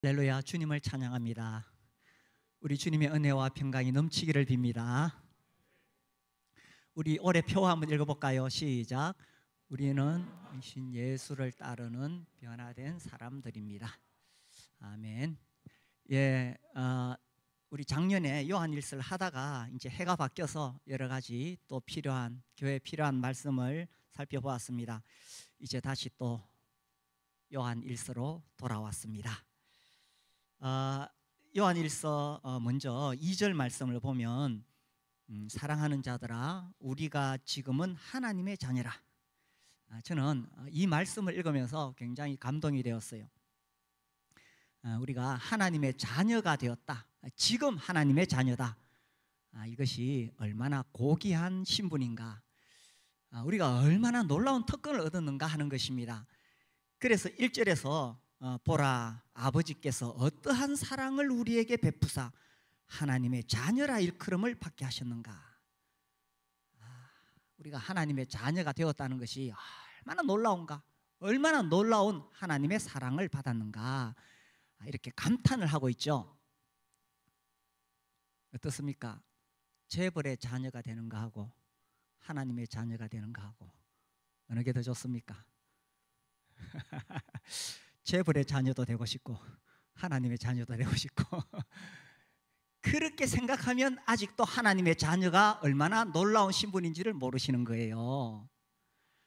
할렐루야, 주님을 찬양합니다. 우리 주님의 은혜와 평강이 넘치기를 빕니다. 우리 올해 표 한번 읽어볼까요? 시작. 우리는 신 예수를 따르는 변화된 사람들입니다. 아멘. 예, 우리 작년에 요한일서를 하다가 이제 해가 바뀌어서 여러 가지 또 필요한 교회에 필요한 말씀을 살펴보았습니다. 이제 다시 또 요한일서로 돌아왔습니다. 요한일서 먼저 2절 말씀을 보면 사랑하는 자들아 우리가 지금은 하나님의 자녀라. 저는 이 말씀을 읽으면서 굉장히 감동이 되었어요. 우리가 하나님의 자녀가 되었다. 지금 하나님의 자녀다. 이것이 얼마나 고귀한 신분인가, 우리가 얼마나 놀라운 특권을 얻었는가 하는 것입니다. 그래서 1절에서 보라, 아버지께서 어떠한 사랑을 우리에게 베푸사 하나님의 자녀라 일컬음을 받게 하셨는가. 우리가 하나님의 자녀가 되었다는 것이 얼마나 놀라운가, 얼마나 놀라운 하나님의 사랑을 받았는가, 이렇게 감탄을 하고 있죠. 어떻습니까? 재벌의 자녀가 되는가 하고 하나님의 자녀가 되는가 하고 어느 게 더 좋습니까? 재벌의 자녀도 되고 싶고 하나님의 자녀도 되고 싶고 그렇게 생각하면 아직도 하나님의 자녀가 얼마나 놀라운 신분인지를 모르시는 거예요.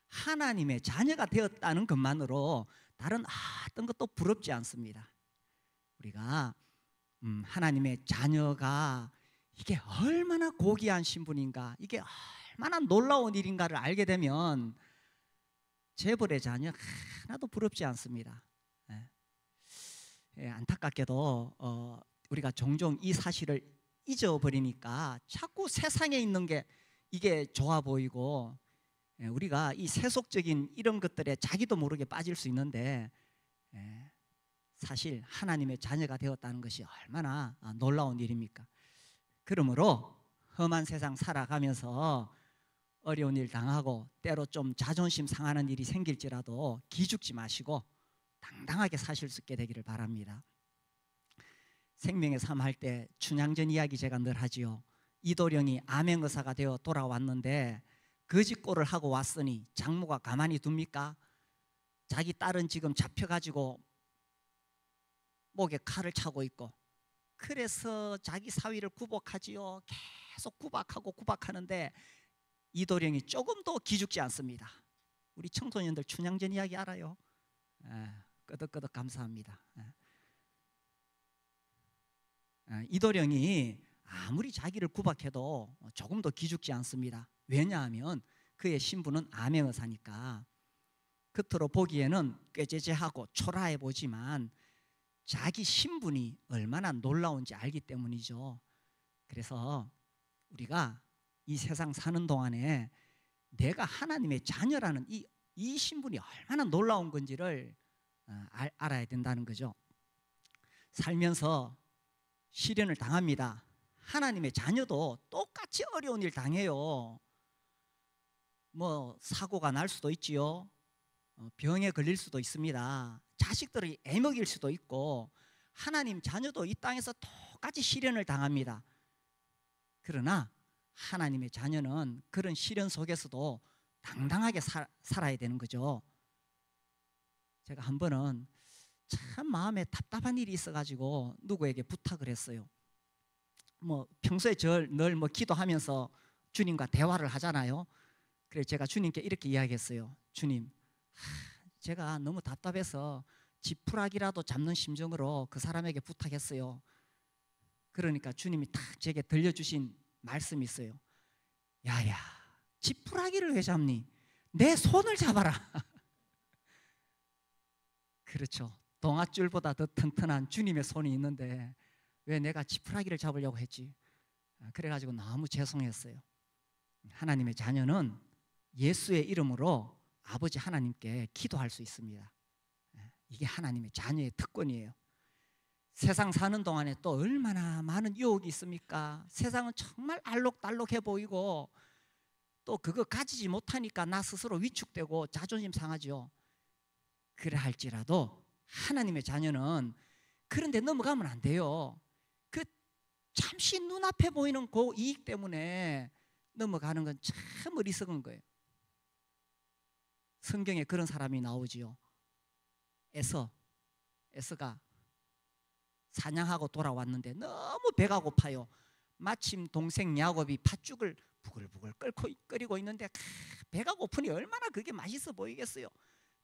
하나님의 자녀가 되었다는 것만으로 다른 어떤 것도 부럽지 않습니다. 우리가 하나님의 자녀가 이게 얼마나 고귀한 신분인가, 이게 얼마나 놀라운 일인가를 알게 되면 재벌의 자녀 하나도 부럽지 않습니다. 안타깝게도 우리가 종종 이 사실을 잊어버리니까 자꾸 세상에 있는 게 이게 좋아 보이고, 우리가 이 세속적인 이런 것들에 자기도 모르게 빠질 수 있는데, 사실 하나님의 자녀가 되었다는 것이 얼마나 놀라운 일입니까? 그러므로 험한 세상 살아가면서 어려운 일 당하고 때로 좀 자존심 상하는 일이 생길지라도 기죽지 마시고 당당하게 사실 수 있게 되기를 바랍니다. 생명의 삶 할 때 춘향전 이야기 제가 늘 하지요. 이도령이 암행의사가 되어 돌아왔는데 거짓골을 하고 왔으니 장모가 가만히 둡니까? 자기 딸은 지금 잡혀가지고 목에 칼을 차고 있고, 그래서 자기 사위를 구박하지요. 계속 구박하는데 이도령이 조금도 기죽지 않습니다. 우리 청소년들 춘향전 이야기 알아요? 끄덕끄덕 감사합니다. 이도령이 아무리 자기를 구박해도 조금도 기죽지 않습니다. 왜냐하면 그의 신분은 암행의사니까. 겉으로 보기에는 꾀죄죄하고 초라해 보지만 자기 신분이 얼마나 놀라운지 알기 때문이죠. 그래서 우리가 이 세상 사는 동안에 내가 하나님의 자녀라는 이 신분이 얼마나 놀라운 건지를 알아야 된다는 거죠. 살면서 시련을 당합니다. 하나님의 자녀도 똑같이 어려운 일 당해요. 뭐 사고가 날 수도 있지요. 병에 걸릴 수도 있습니다. 자식들이 애먹일 수도 있고, 하나님 자녀도 이 땅에서 똑같이 시련을 당합니다. 그러나 하나님의 자녀는 그런 시련 속에서도 당당하게 살아야 되는 거죠. 제가 한 번은 참 마음에 답답한 일이 있어가지고 누구에게 부탁을 했어요. 뭐 평소에 늘 기도하면서 주님과 대화를 하잖아요. 그래서 제가 주님께 이렇게 이야기했어요. 주님, 제가 너무 답답해서 지푸라기라도 잡는 심정으로 그 사람에게 부탁했어요. 그러니까 주님이 딱 제게 들려주신 말씀이 있어요. 야야, 지푸라기를 왜 잡니? 내 손을 잡아라. 그렇죠. 동아줄보다 더 튼튼한 주님의 손이 있는데 왜 내가 지푸라기를 잡으려고 했지? 그래가지고 너무 죄송했어요. 하나님의 자녀는 예수의 이름으로 아버지 하나님께 기도할 수 있습니다. 이게 하나님의 자녀의 특권이에요. 세상 사는 동안에 또 얼마나 많은 유혹이 있습니까? 세상은 정말 알록달록해 보이고 또 그거 가지지 못하니까 나 스스로 위축되고 자존심 상하죠. 그래 할지라도 하나님의 자녀는 그런데 넘어가면 안 돼요. 그 잠시 눈앞에 보이는 그 이익 때문에 넘어가는 건 참 어리석은 거예요. 성경에 그런 사람이 나오지요. 에서가 사냥하고 돌아왔는데 너무 배가 고파요. 마침 동생 야곱이 팥죽을 부글부글 끓이고 있는데 배가 고프니 얼마나 그게 맛있어 보이겠어요.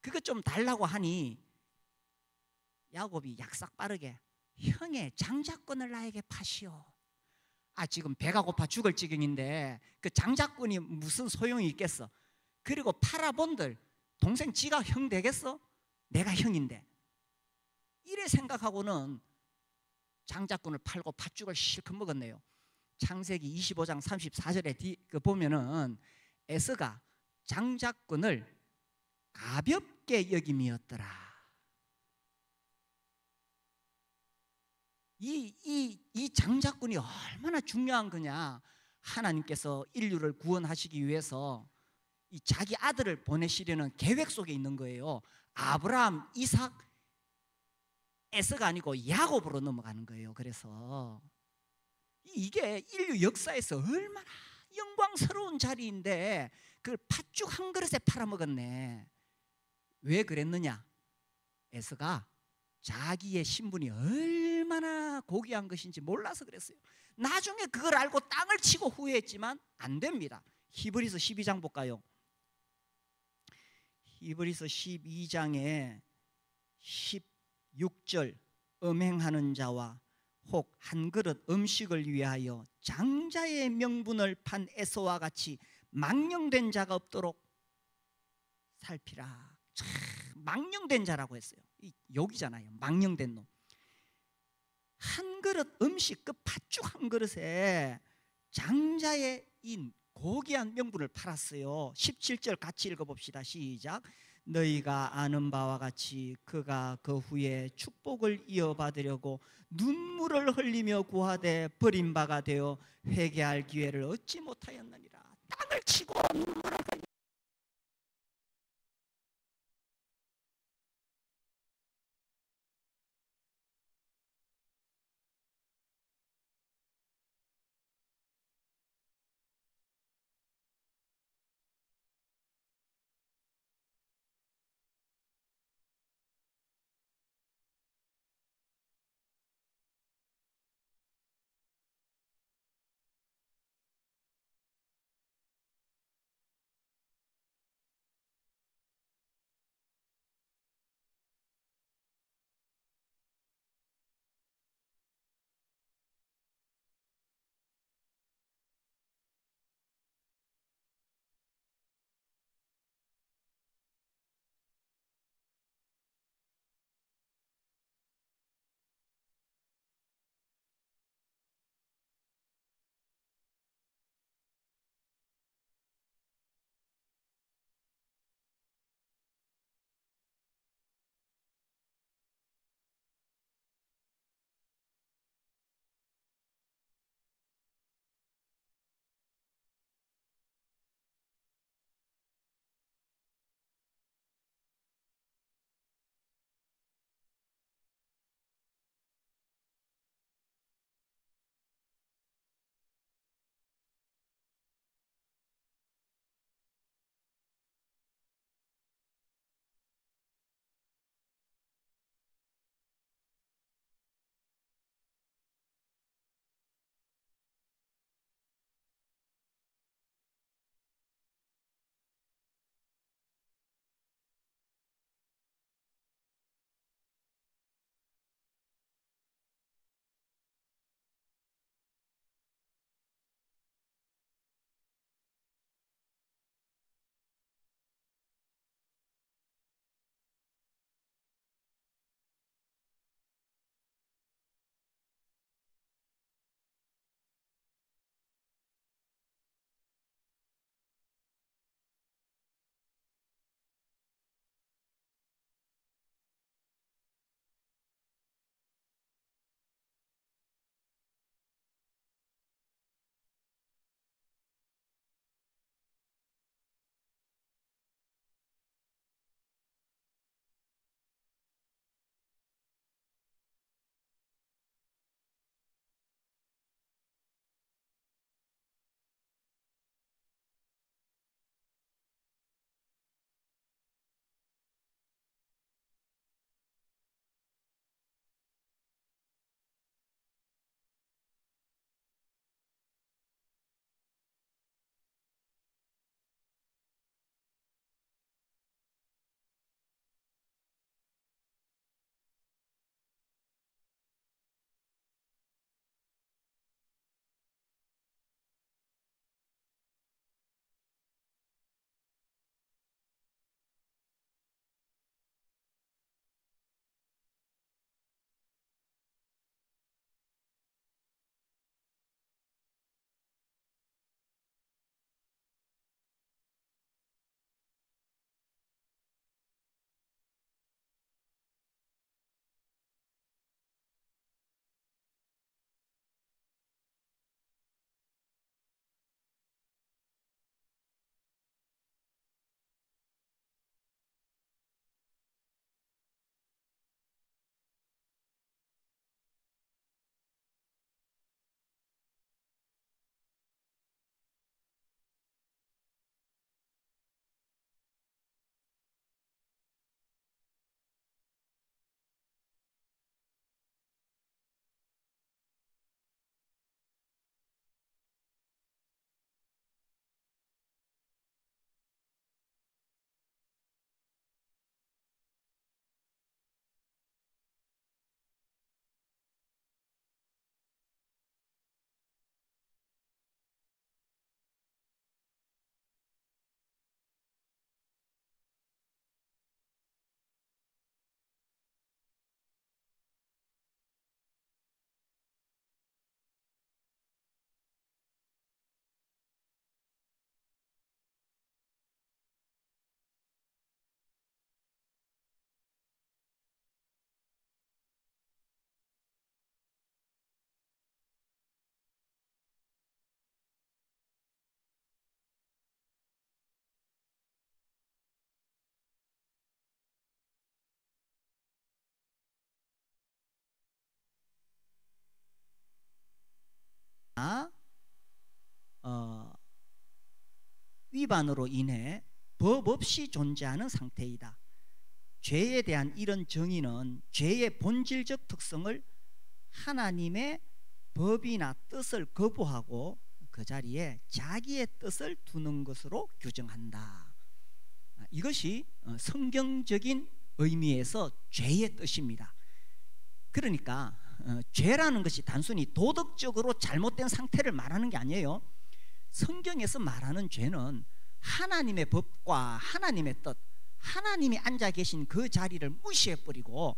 그거 좀 달라고 하니 야곱이 약삭 빠르게 형의 장자권을 나에게 파시오. 지금 배가 고파 죽을 지경인데 그 장자권이 무슨 소용이 있겠어. 그리고 팔아본들 동생 지가 형 되겠어? 내가 형인데. 이래 생각하고는 장자권을 팔고 팥죽을 실컷 먹었네요. 창세기 25장 34절에 보면은 에서가 장자권을 가볍게 여김이었더라. 이 장자권이 얼마나 중요한 거냐. 하나님께서 인류를 구원하시기 위해서 이 자기 아들을 보내시려는 계획 속에 있는 거예요. 아브라함, 이삭, 에서가 아니고 야곱으로 넘어가는 거예요. 그래서 이게 인류 역사에서 얼마나 영광스러운 자리인데 그걸 팥죽 한 그릇에 팔아먹었네. 왜 그랬느냐? 에서가 자기의 신분이 얼마나 고귀한 것인지 몰라서 그랬어요. 나중에 그걸 알고 땅을 치고 후회했지만 안 됩니다. 히브리서 12장 볼까요? 히브리서 12장에 16절 음행하는 자와 혹 한 그릇 음식을 위하여 장자의 명분을 판 에서와 같이 망령된 자가 없도록 살피라. 참 망령된 자라고 했어요. 여기잖아요. 망령된 놈. 한 그릇 음식, 그 팥죽 한 그릇에 장자의 이 고귀한 명분을 팔았어요. 17절 같이 읽어봅시다. 시작. 너희가 아는 바와 같이 그가 그 후에 축복을 이어받으려고 눈물을 흘리며 구하되 버린 바가 되어 회개할 기회를 얻지 못하였느니라. 땅을 치고 눈물을 흘리며 위반으로 인해 법 없이 존재하는 상태이다. 죄에 대한 이런 정의는 죄의 본질적 특성을 하나님의 법이나 뜻을 거부하고 그 자리에 자기의 뜻을 두는 것으로 규정한다. 이것이 성경적인 의미에서 죄의 뜻입니다. 그러니까 죄라는 것이 단순히 도덕적으로 잘못된 상태를 말하는 게 아니에요. 성경에서 말하는 죄는 하나님의 법과 하나님의 뜻, 하나님이 앉아 계신 그 자리를 무시해버리고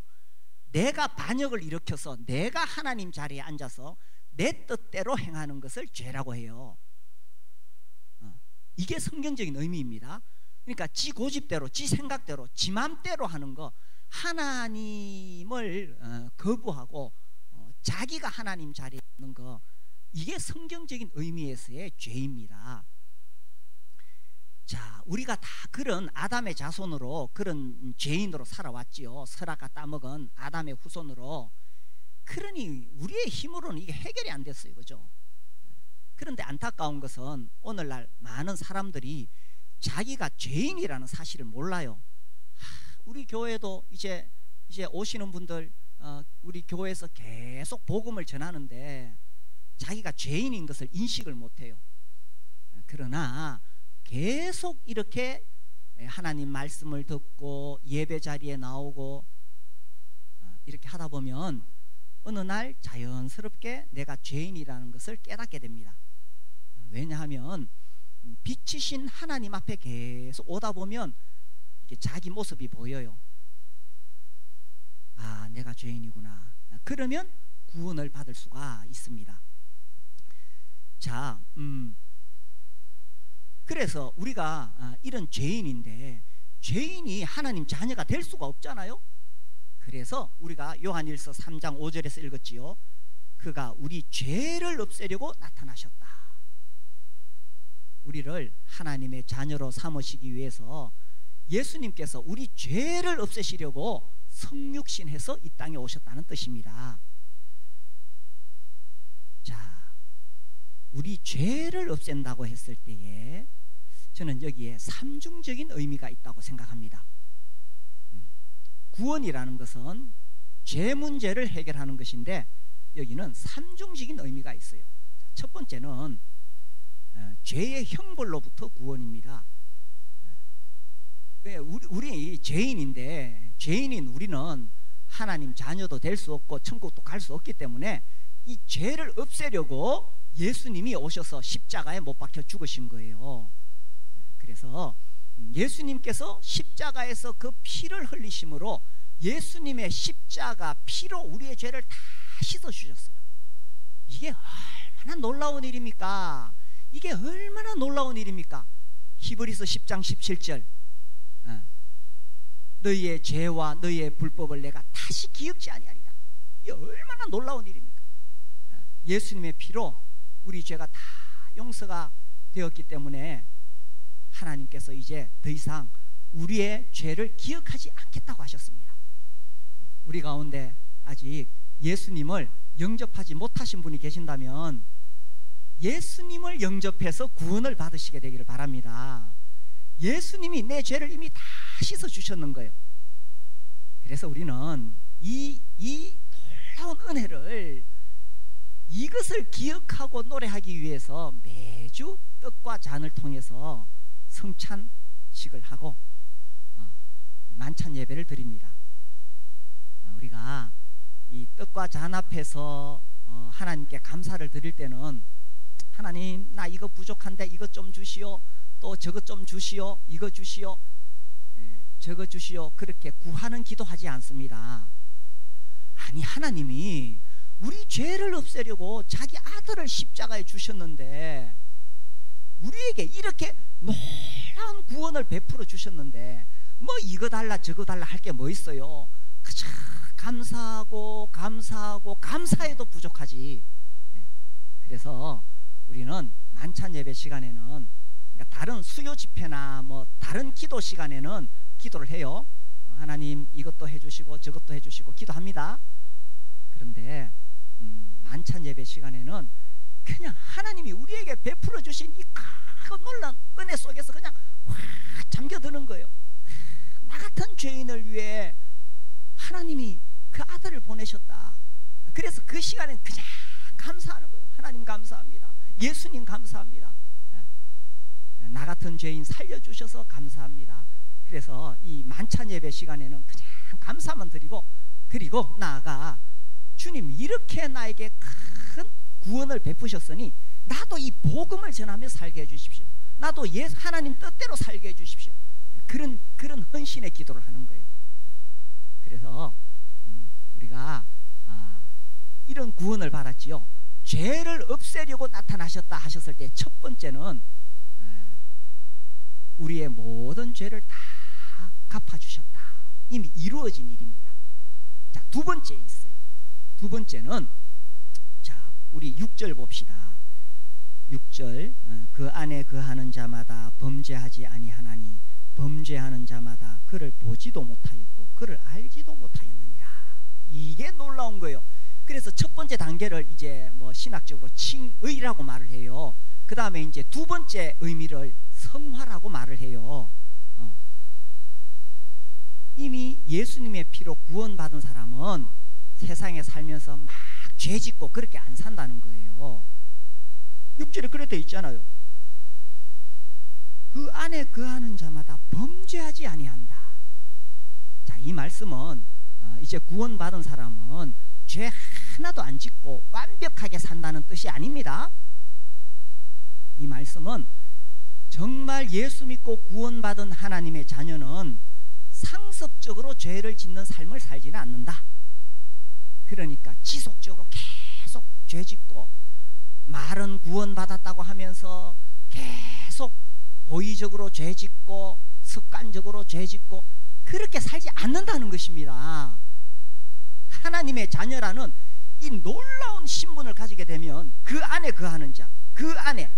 내가 반역을 일으켜서 내가 하나님 자리에 앉아서 내 뜻대로 행하는 것을 죄라고 해요. 이게 성경적인 의미입니다. 그러니까 지 고집대로, 지 생각대로, 지 맘대로 하는 거, 하나님을 거부하고 자기가 하나님 자리에 있는 거, 이게 성경적인 의미에서의 죄입니다. 자, 우리가 다 그런 아담의 자손으로, 그런 죄인으로 살아왔지요. 설악과 따먹은 아담의 후손으로. 그러니 우리의 힘으로는 이게 해결이 안 됐어요, 그죠? 그런데 안타까운 것은 오늘날 많은 사람들이 자기가 죄인이라는 사실을 몰라요. 우리 교회도 이제 오시는 분들, 우리 교회에서 계속 복음을 전하는데 자기가 죄인인 것을 인식을 못해요. 그러나 계속 이렇게 하나님 말씀을 듣고 예배 자리에 나오고 이렇게 하다 보면 어느 날 자연스럽게 내가 죄인이라는 것을 깨닫게 됩니다. 왜냐하면 빛이신 하나님 앞에 계속 오다 보면 이게 자기 모습이 보여요. 아, 내가 죄인이구나. 그러면 구원을 받을 수가 있습니다. 자, 그래서 우리가 이런 죄인인데 죄인이 하나님 자녀가 될 수가 없잖아요. 그래서 우리가 요한일서 3장 5절에서 읽었지요. 그가 우리 죄를 없애려고 나타나셨다. 우리를 하나님의 자녀로 삼으시기 위해서 예수님께서 우리 죄를 없애시려고 성육신해서 이 땅에 오셨다는 뜻입니다. 자, 우리 죄를 없앤다고 했을 때에 저는 여기에 삼중적인 의미가 있다고 생각합니다. 구원이라는 것은 죄 문제를 해결하는 것인데 여기는 삼중적인 의미가 있어요. 첫 번째는 죄의 형벌로부터 구원입니다. 우리 죄인인데 죄인인 우리는 하나님 자녀도 될 수 없고 천국도 갈 수 없기 때문에 이 죄를 없애려고 예수님이 오셔서 십자가에 못 박혀 죽으신 거예요. 그래서 예수님께서 십자가에서 그 피를 흘리심으로 예수님의 십자가 피로 우리의 죄를 다 씻어주셨어요. 이게 얼마나 놀라운 일입니까? 이게 얼마나 놀라운 일입니까? 히브리서 10장 17절 너희의 죄와 너희의 불법을 내가 다시 기억지 아니하리라. 이게 얼마나 놀라운 일입니까? 예수님의 피로 우리 죄가 다 용서가 되었기 때문에 하나님께서 이제 더 이상 우리의 죄를 기억하지 않겠다고 하셨습니다. 우리 가운데 아직 예수님을 영접하지 못하신 분이 계신다면 예수님을 영접해서 구원을 받으시게 되기를 바랍니다. 예수님이 내 죄를 이미 다 씻어 주셨는 거예요. 그래서 우리는 이 놀라운 은혜를, 이것을 기억하고 노래하기 위해서 매주 떡과 잔을 통해서 성찬식을 하고 만찬 예배를 드립니다. 우리가 이 떡과 잔 앞에서 하나님께 감사를 드릴 때는 하나님, 나 이거 부족한데 이것 좀 주시오, 또 저것 좀 주시오, 이거 주시오, 저거 주시오, 그렇게 구하는 기도하지 않습니다. 아니, 하나님이 우리 죄를 없애려고 자기 아들을 십자가에 주셨는데, 우리에게 이렇게 놀라운 구원을 베풀어 주셨는데 뭐 이거 달라 저거 달라 할 게 뭐 있어요? 그저 감사하고 감사하고 감사해도 부족하지. 그래서 우리는 만찬 예배 시간에는, 그러니까 다른 수요 집회나 뭐 다른 기도 시간에는 기도를 해요. 하나님 이것도 해주시고 저것도 해주시고 기도합니다. 그런데 만찬 예배 시간에는 그냥 하나님이 우리에게 베풀어 주신 이 놀란 은혜 속에서 그냥 확 잠겨드는 거예요. 나 같은 죄인을 위해 하나님이 그 아들을 보내셨다. 그래서 그 시간엔 그냥 감사하는 거예요. 하나님 감사합니다. 예수님 감사합니다. 나 같은 죄인 살려주셔서 감사합니다. 그래서 이 만찬 예배 시간에는 그냥 감사만 드리고, 그리고 나아가 주님 이렇게 나에게 큰 구원을 베푸셨으니 나도 이 복음을 전하며 살게 해주십시오. 나도 하나님 뜻대로 살게 해주십시오. 그런 헌신의 기도를 하는 거예요. 그래서 우리가 이런 구원을 받았지요. 죄를 없애려고 나타나셨다 하셨을 때 첫 번째는 우리의 모든 죄를 다 갚아주셨다. 이미 이루어진 일입니다. 자, 두 번째 있어요. 두 번째는, 자, 우리 6절 봅시다. 6절, 그 안에 거하는 자마다 범죄하지 아니하나니 범죄하는 자마다 그를 보지도 못하였고 그를 알지도 못하였느니라. 이게 놀라운 거예요. 그래서 첫 번째 단계를 이제 뭐 신학적으로 칭의라고 말을 해요. 그 다음에 이제 두 번째 의미를 성화라고 말을 해요. 이미 예수님의 피로 구원받은 사람은 세상에 살면서 막 죄짓고 그렇게 안 산다는 거예요. 6절에 그래 돼 있잖아요. 그 안에 거하는 자마다 범죄하지 아니한다. 자, 이 말씀은 이제 구원받은 사람은 죄 하나도 안 짓고 완벽하게 산다는 뜻이 아닙니다. 이 말씀은 정말 예수 믿고 구원받은 하나님의 자녀는 상습적으로 죄를 짓는 삶을 살지는 않는다. 그러니까 지속적으로 계속 죄 짓고, 말은 구원받았다고 하면서 계속 고의적으로 죄 짓고 습관적으로 죄 짓고 그렇게 살지 않는다는 것입니다. 하나님의 자녀라는 이 놀라운 신분을 가지게 되면 그 안에 거하는 자, 그 안에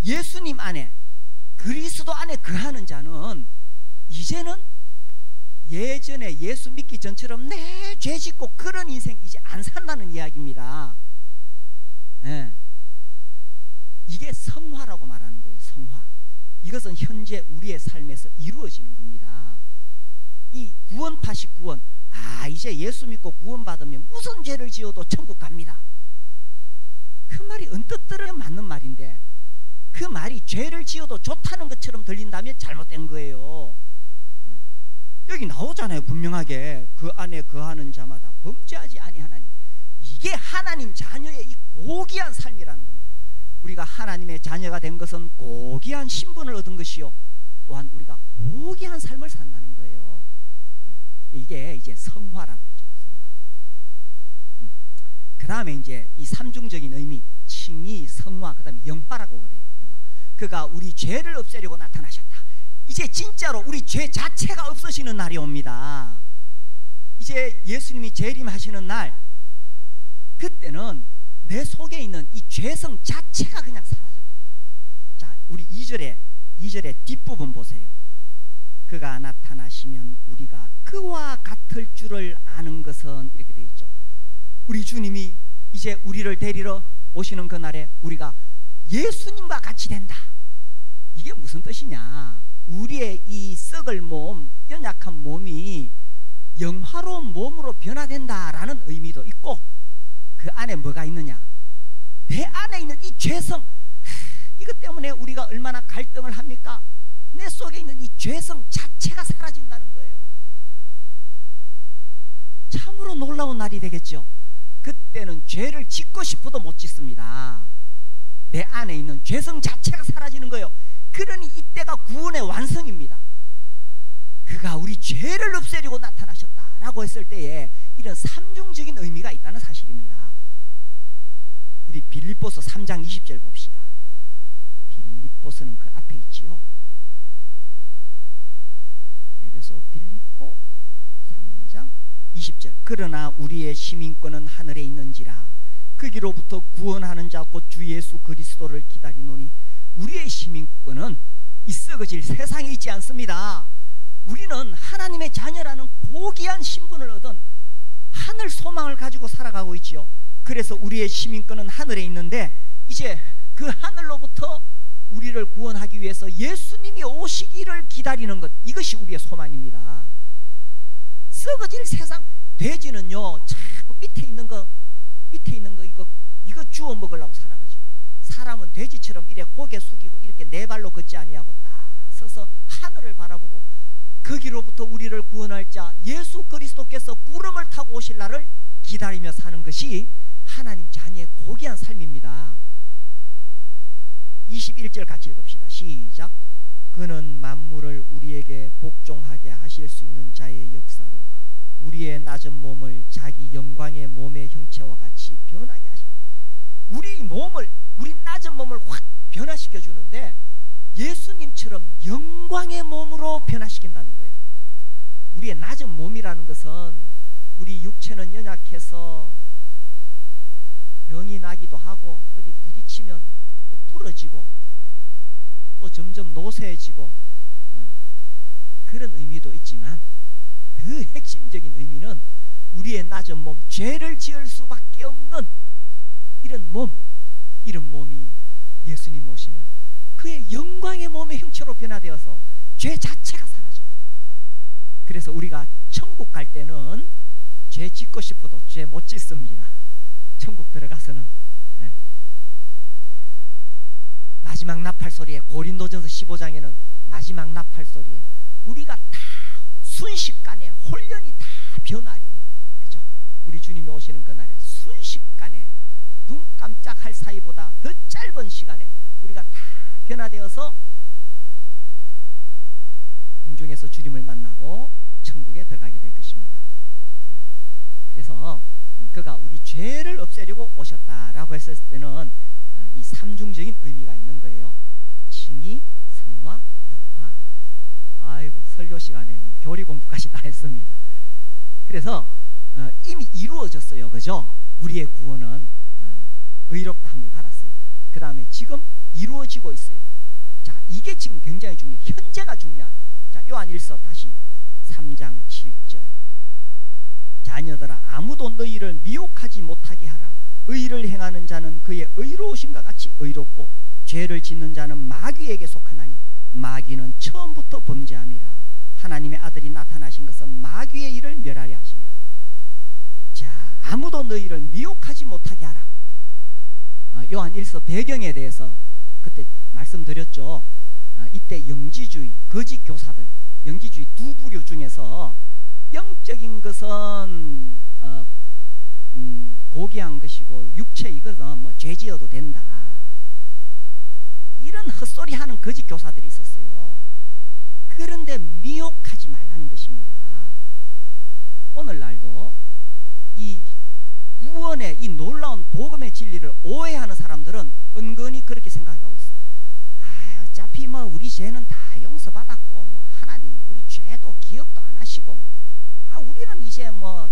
예수님 안에 그리스도 안에 거하는 자는 이제는 예전에 예수 믿기 전처럼 내 죄 짓고 그런 인생 이제 안 산다는 이야기입니다. 네. 이게 성화라고 말하는 거예요. 성화. 이것은 현재 우리의 삶에서 이루어지는 겁니다. 이 구원파식 구원, 이제 예수 믿고 구원받으면 무슨 죄를 지어도 천국 갑니다. 그 말이 언뜻 들으면 맞는 말인데 그 말이 죄를 지어도 좋다는 것처럼 들린다면 잘못된 거예요. 여기 나오잖아요. 분명하게 그 안에 거하는 자마다 범죄하지 아니하나니. 이게 하나님 자녀의 이 고귀한 삶이라는 겁니다. 우리가 하나님의 자녀가 된 것은 고귀한 신분을 얻은 것이요, 또한 우리가 고귀한 삶을 산다는 거예요. 이게 이제 성화라고 그러죠. 성화. 그 다음에 이제 이 삼중적인 의미, 칭의, 성화, 그 다음에 영화라고 그래요. 영화. 그가 우리 죄를 없애려고 나타나셨다. 이제 진짜로 우리 죄 자체가 없어지는 날이 옵니다. 이제 예수님이 재림하시는 날, 그때는 내 속에 있는 이 죄성 자체가 그냥 사라져버려요. 자, 우리 2절의 뒷부분 보세요. 그가 나타나시면 우리가 그와 같을 줄을 아는 것은, 이렇게 되어 있죠. 우리 주님이 이제 우리를 데리러 오시는 그날에 우리가 예수님과 같이 된다. 이게 무슨 뜻이냐? 우리의 이 썩을 몸, 연약한 몸이 영화로운 몸으로 변화된다라는 의미도 있고, 그 안에 뭐가 있느냐? 내 안에 있는 이 죄성, 이것 때문에 우리가 얼마나 갈등을 합니까? 내 속에 있는 이 죄성 자체가 사라진다는 거예요. 참으로 놀라운 날이 되겠죠. 그때는 죄를 짓고 싶어도 못 짓습니다. 내 안에 있는 죄성 자체가 사라지는 거예요. 그러니 이때가 구원의 완성입니다. 그가 우리 죄를 없애려고 나타나셨다라고 했을 때에 이런 삼중적인 의미가 있다는 사실입니다. 우리 빌립보서 3장 20절 봅시다. 빌립보서는 그 앞에 있지요. 에베소 빌립보 3장 20절. 그러나 우리의 시민권은 하늘에 있는지라 거기로부터 구원하는 자 곧 주 예수 그리스도를 기다리노니. 우리의 시민권은 이 썩어질 세상에 있지 않습니다. 우리는 하나님의 자녀라는 고귀한 신분을 얻은 하늘 소망을 가지고 살아가고 있지요. 그래서 우리의 시민권은 하늘에 있는데 이제 그 하늘로부터 우리를 구원하기 위해서 예수님이 오시기를 기다리는 것, 이것이 우리의 소망입니다. 썩어질 세상, 돼지는요 자꾸 밑에 있는 거 이거 주워 먹으려고 살아가죠. 사람은 돼지처럼 이래 고개 숙이고 이렇게 네 발로 걷지 아니하고 딱 서서 하늘을 바라보고 거기로부터 우리를 구원할 자 예수 그리스도께서 구름을 타고 오실 날을 기다리며 사는 것이 하나님 자녀의 고귀한 삶입니다. 21절 같이 읽읍시다. 시작. 그는 만물을 우리에게 복종하게 하실 수 있는 자의 역사로 우리의 낮은 몸을 자기 영광의 몸의 형체와 같이 변하게 하십니다. 우리 낮은 몸을 확 변화시켜 주는데 예수님처럼 영광의 몸으로 변화시킨다는 거예요. 우리의 낮은 몸이라는 것은 우리 육체는 연약해서 병이 나기도 하고 어디 부딪히면 또 부러지고 또 점점 노쇠해지고 그런 의미도 있지만 그 핵심적인 의미는 우리의 낮은 몸, 죄를 지을 수밖에 없는 이런 몸이 예수님 오시면 그의 영광의 몸의 형체로 변화되어서 죄 자체가 사라져요. 그래서 우리가 천국 갈 때는 죄 짓고 싶어도 죄 못 짓습니다. 천국 들어가서는. 네. 마지막 나팔소리에, 고린도전서 15장에는 마지막 나팔소리에 우리가 다 순식간에 홀연히 다 변하리. 그죠? 우리 주님이 오시는 그날에 순식간에 눈 깜짝할 사이보다 더 짧은 시간에 우리가 다 변화되어서 공중에서 주님을 만나고 천국에 들어가게 될 것입니다. 그래서 그가 우리 죄를 없애려고 오셨다라고 했을 때는 이 삼중적인 의미가 있는 거예요. 칭의, 성화, 영화. 아이고, 설교 시간에 뭐 교리 공부까지 다 했습니다. 그래서 이미 이루어졌어요. 그죠? 우리의 구원은 의롭다함을 받았어요. 그 다음에 지금 이루어지고 있어요. 자, 이게 지금 굉장히 중요해요. 현재가 중요하다. 자, 요한일서 다시 3장 7절. 자녀들아, 아무도 너희를 미혹하지 못하게 하라. 의를 행하는 자는 그의 의로우심과 같이 의롭고 죄를 짓는 자는 마귀에게 속하나니 마귀는 처음부터 범죄함이라. 하나님의 아들이 나타나신 것은 마귀의 일을 멸하려 하심이라. 자, 아무도 너희를 미혹하지 못하게 하라. 요한일서 배경에 대해서 그때 말씀드렸죠. 이때 영지주의, 거짓 교사들, 영지주의 두 부류 중에서 영적인 것은 고귀한 것이고 육체 이것은 뭐 죄지어도 된다, 이런 헛소리 하는 거짓 교사들이 있었어요. 그런데 미혹하지 말라는 것입니다. 오늘날도 이 구원의 이 놀라운 복음의 진리를 오해하는 사람들은 은근히 그렇게 생각하고 있어요. 어차피 뭐 우리 죄는 다 용서받았고 뭐 하나님 우리 죄도 기억도 안 하시고 뭐 우리는 이제 뭐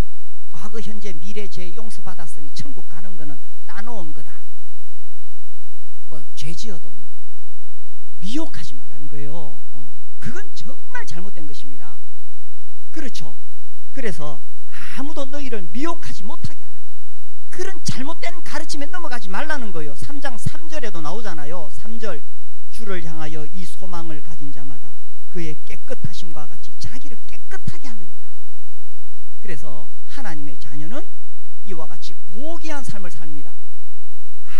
과거 현재 미래 죄 용서받았으니 천국 가는 거는 따놓은 거다. 뭐 죄지어도 뭐. 미혹하지 말라는 거예요. 그건 정말 잘못된 것입니다. 그렇죠. 그래서 아무도 너희를 미혹하지 못하게 하라. 그런 잘못된 가르침에 넘어가지 말라는 거예요. 3장 3절에도 나오잖아요. 3절. 주를 향하여 이 소망을 가진 자마다 그의 깨끗하심과 같이 자기를 깨끗하게 하느니라. 그래서 하나님의 자녀는 이와 같이 고귀한 삶을 삽니다.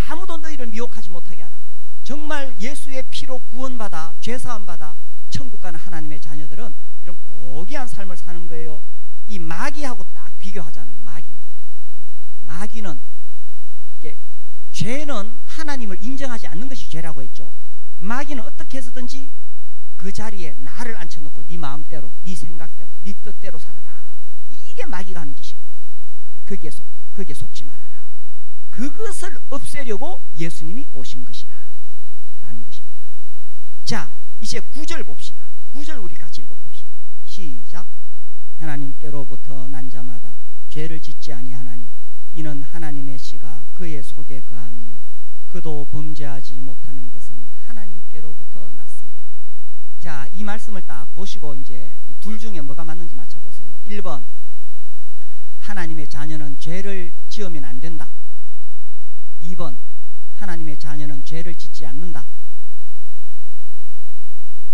아무도 너희를 미혹하지 못하게 하라. 정말 예수의 피로 구원받아 죄사함 받아 천국 가는 하나님의 자녀들은 이런 고귀한 삶을 사는 거예요. 이 마귀하고 딱 비교하잖아요. 마귀는 죄는 하나님을 인정하지 않는 것이 죄라고 했죠. 마귀는 어떻게 해서든지 그 자리에 나를 앉혀놓고 네 마음대로, 네 생각대로, 네 뜻대로 살아라. 이게 마귀가 하는 짓이거든요. 거기에 속지 말아라. 그것을 없애려고 예수님이 오신 것이다 라는 것입니다. 자, 이제 9절 봅시다. 9절 우리 같이 읽어봅시다. 시작. 하나님께로부터 난 자마다 죄를 짓지 아니하나니 이는 하나님의 씨가 그의 속에 거함이요 그도 범죄하지 못하는 것은 하나님께로부터 났습니다. 자, 이 말씀을 딱 보시고 이제 이 둘 중에 뭐가 맞는지 맞춰보세요. 1번, 하나님의 자녀는 죄를 지으면 안 된다. 2번, 하나님의 자녀는 죄를 짓지 않는다.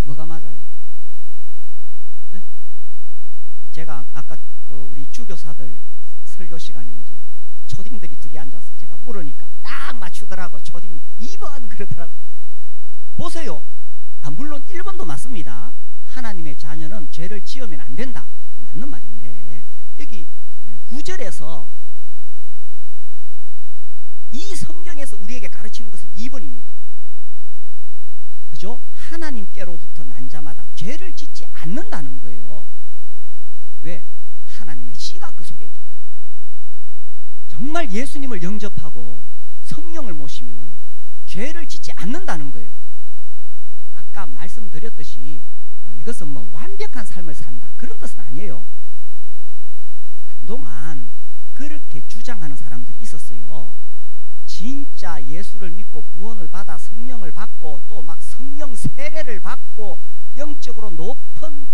뭐가 맞아요? 네? 제가 아까 우리 주교사들 설교 시간에 이제 초딩들이 둘이 앉아서 제가 물으니까 딱 맞추더라고. 초딩이 2번 그러더라고. 보세요. 물론 1번도 맞습니다. 하나님의 자녀는 죄를 지으면 안 된다. 맞는 말인데 여기 9절에서 이 성경에서 우리에게 가르치는 것은 2번입니다. 그죠? 하나님께로부터 난 자마다 죄를 짓지 않는다는 거예요. 왜? 하나님의 씨가 그 속에 있기 때문에. 정말 예수님을 영접하고 성령을 모시면 죄를 짓지 않는다는 거예요. 아까 말씀드렸듯이 이것은 뭐 완벽한 삶을 산다 그런 뜻은 아니에요. 한동안 그렇게 주장하는 사람들이 있었어요. 진짜 예수를 믿고 구원을 받아 성령을 받고 또 막 성령 세례를 받고 영적으로 높은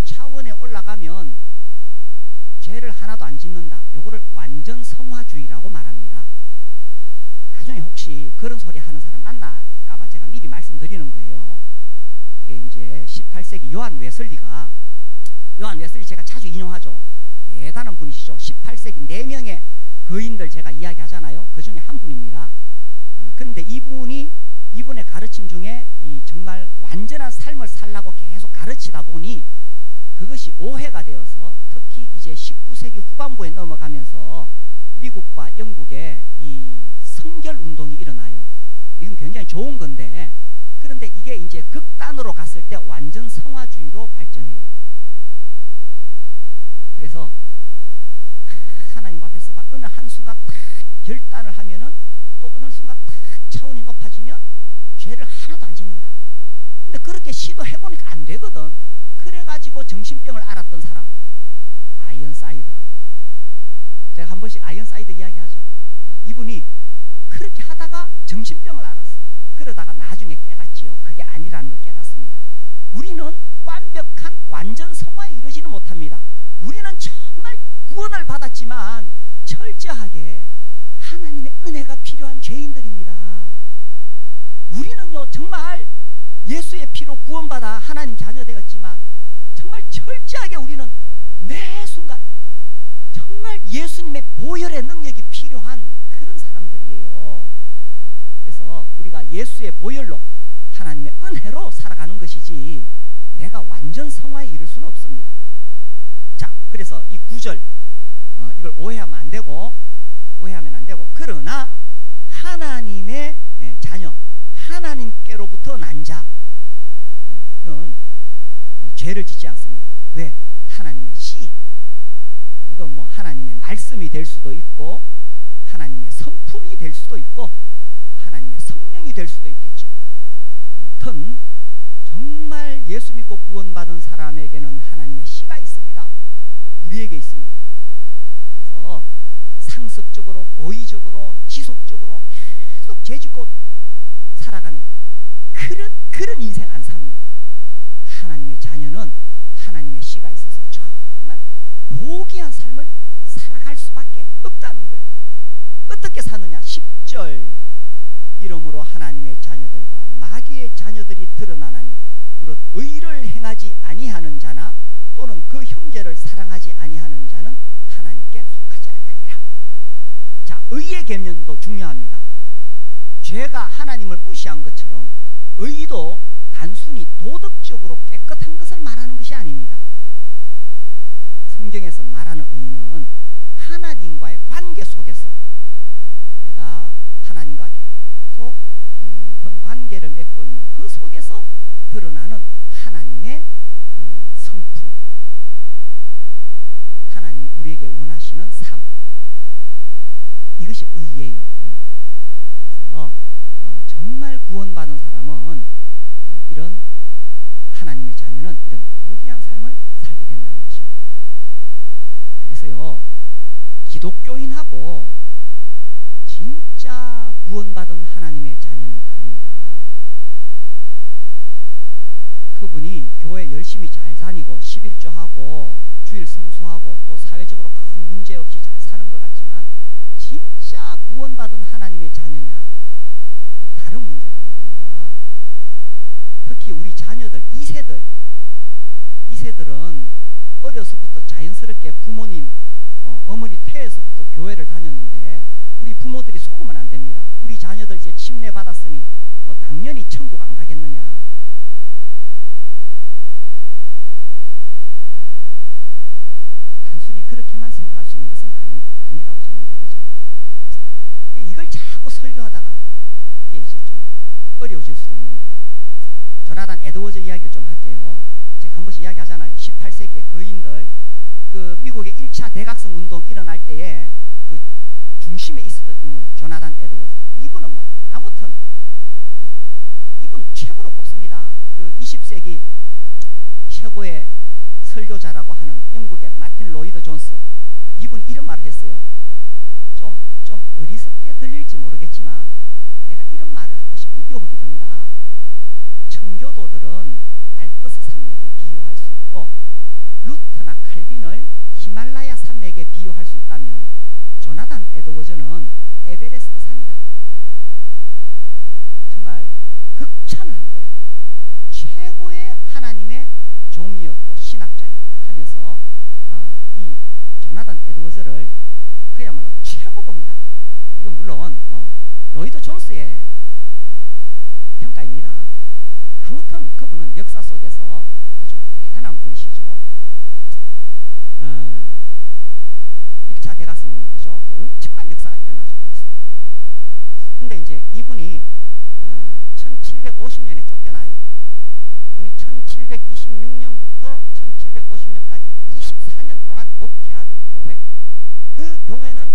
차원에 올라가면 죄를 하나도 안 짓는다. 요거를 완전 성화주의라고 말합니다. 나중에 혹시 그런 소리 하는 사람 만날까봐 제가 미리 말씀드리는 거예요. 이게 이제 18세기 요한 웨슬리가, 요한 웨슬리 제가 자주 인용하죠. 대단한 분이시죠. 18세기 4명의 거인들 제가 이야기하잖아요. 그 중에 한 분입니다. 그런데 이분의 가르침 중에 이 정말 완전한 삶을 살라고 계속 가르치다 보니 그것이 오해가 되어서 특히 이제 19세기 후반부에 넘어가면서 미국과 영국에 이 성결 운동이 일어나요. 이건 굉장히 좋은 건데, 그런데 이게 이제 극단으로 갔을 때 완전 성화주의로 발전해요. 그래서 하나님 앞에서 어느 한순간 탁 결단을 하면은 또 어느 순간 탁 차원이 높아지면 죄를 하나도 안 짓는다. 근데 그렇게 시도해보니까 안 되거든. 그래가지고 정신병을 앓았던 사람, 아이언사이더. 제가 한 번씩 아이언사이더 이야기하죠. 이분이 그렇게 하다가 정신병을 앓았어요. 그러다가 나중에 깨닫지요. 그게 아니라는 걸 깨닫습니다. 우리는 완벽한 완전 성화에 이르지는 못합니다. 우리는 정말 구원을 받았지만 철저하게 하나님의 은혜가 필요한 죄인들입니다. 우리는요 정말 예수의 피로 구원받아 하나님 자녀 되었지만 정말 철저하게 우리는 매 순간 정말 예수님의 보혈의 능력이 필요한 그런 사람들이에요. 그래서 우리가 예수의 보혈로 하나님의 은혜로 살아가는 것이지 내가 완전 성화에 이를 수는 없습니다. 자, 그래서 이 9절 이걸 오해하면 안 되고 그러나 하나님의 자녀, 하나님께로부터 난 자는 죄를 짓지 않습니다. 왜? 하나님의 씨, 이건 뭐 하나님의 말씀이 될 수도 있고 하나님의 성품이 될 수도 있고 하나님의 성령이 될 수도 있겠죠. 아무튼 정말 예수 믿고 구원받은 사람에게는 하나님의 씨가 있습니다. 우리에게 있습니다. 그래서 상습적으로 고의적으로 지속적으로 계속 죄짓고 살아가는 그런 인생 안 삽니다. 하나님의 자녀는 하나님의 씨가 있어서 정말 고귀한 삶을 살아갈 수밖에 없다는 거예요. 어떻게 사느냐? 10절 이러므로 하나님의 자녀들과 마귀의 자녀들이 드러나나니 무릇 의를 행하지 아니하는 자나 또는 그 형제를 사랑하지 아니하는 자는 하나님께 속하지 아니하니라. 자, 의의 개념도 중요합니다. 죄가 하나님을 무시한 것처럼 의도 단순히 도덕적으로 깨끗한 것을 말하는 것이 아닙니다. 성경에서 말하는 의는 하나님과의 관계 속에서 내가 하나님과 계속 깊은 관계를 맺고 있는 그 속에서 드러나는 하나님의 그 성품, 하나님이 우리에게 원하시는 삶, 이것이 의예요. 의. 그래서 정말 구원받은 사람은 이런 하나님의 자녀는 이런 고귀한 삶을 살게 된다는 것입니다. 그래서요 기독교인하고 진짜 구원받은 하나님의 자녀는 다릅니다. 그분이 교회 열심히 잘 다니고 11조하고 주일 성수하고 또 사회적으로 큰 문제 없이 잘 사는 것 같지만 진짜 구원받은 하나님의 자녀냐, 다른 문제라는 겁니다. 특히 특히 우리 자녀들 2세들은 어려서부터 자연스럽게 부모님 어머니 태에서부터 교회를 다녔는데 우리 부모들이 속으면 안 됩니다. 우리 자녀들 이제 침례 받았으니 뭐 당연히 천국 안 가겠느냐. 단순히 그렇게만 생각할 수 있는 것은 아니라고 저는 느껴져요. 이걸 자꾸 설교하다가 이게 이제 좀 어려워질 수도 있는데, 조나단 에드워즈 이야기를 좀 할게요. 제가 한 번씩 이야기하잖아요. 18세기의 거인들, 그 미국의 1차 대각성 운동 일어날 때에 그 중심에 있었던 인물 조나단 에드워즈. 이분은 뭐 아무튼 이분 최고로 꼽습니다. 그 20세기 최고의 설교자라고 하는 영국의 마틴 로이드 존스, 이분이 이런 말을 했어요. 좀 어리석게 들릴지 모르겠지만 내가 이런 말을 하고 싶은 유혹이 든다. 청교도들은 알프스 산맥에 비유할 수 있고 루터나 칼빈을 히말라야 산맥에 비유할 수 있다면 조나단 에드워즈는 에베레스트 산이다. 정말 극찬을 한 거예요. 최고의 하나님의 종이었고 신학자였다 하면서 이 조나단 에드워즈를 그야말로 최고봉이다. 이건 물론 뭐 로이드 존스의 평가입니다. 아무튼 그분은 역사 속에서 아주 대단한 분이시죠. 1차 대각성 운동, 그죠? 그 엄청난 역사가 일어나고 있어. 근데 이제 이분이 1750년에 쫓겨나요. 이분이 1726년부터 1750년까지 24년 동안 목회하던 교회, 그 교회는